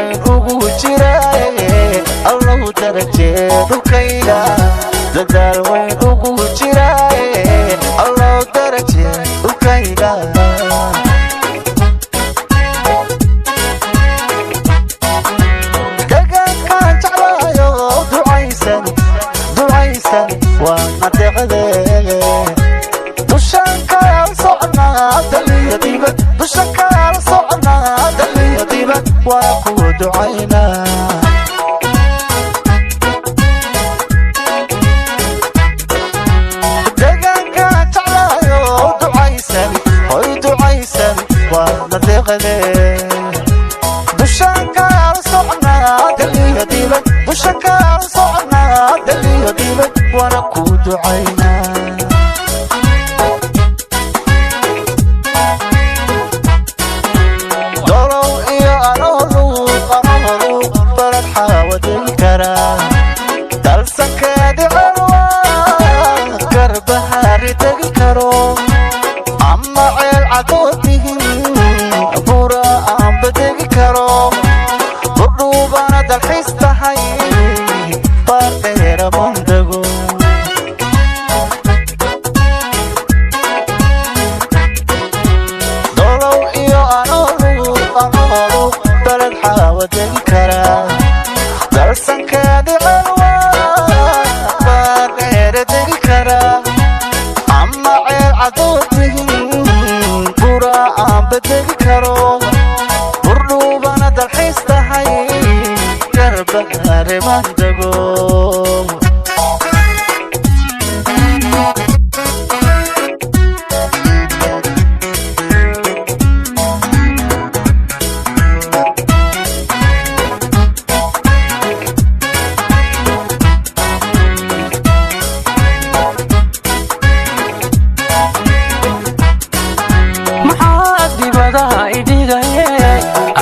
weyn ugu jiray allahu darajeedu kayga dadaal weyn ugu jiray allahu darajeedu kayga deegaankaan jeclaayo ducaysan waa nadeeqadeege dushaan kala socnaa daliyo dibad dushaan kala socnaa daliyo dibad waa ku ducaynaa deegaankaan jeclaayo ducaysan waa nadeeqadeege dushaan kala socnaa daliyo dibad dushaan kala socnaa daliyo dibad waana ku ducaynaa dalsankeedi calwaa garbahari tegi karo ama ceel cadoodihin bura aanba tegi karo budhuubana dalxiis tahay baardheera bandago dolow iyo anoolu baled xaawa tegi karaa dalsankeedi calwaa baardheera tegi karaa ama ceel cadoodihin bura aanba tegi karo burdhuubana dalxiis tahay garbahare bandago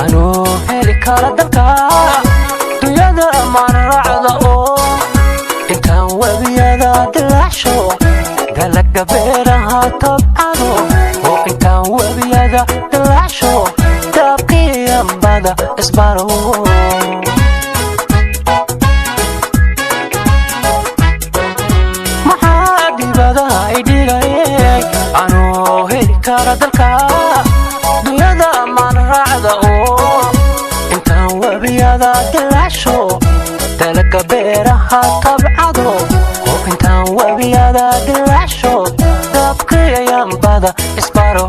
anuu heli kara dalka dunyada maan raacda oo intaan webiyada dilaacsho dalaga beeraha tabcado oo intaan webiyada dilaacsho daabqiyambada isbaro maxaa dibadaha idhigayay anuu heli kara dalka dunyada maan raacda oo intaan webiyada dilaacsho dalaga beeraha tabcado oo intaan webiyada dilaacsho daabqiyambada isbaro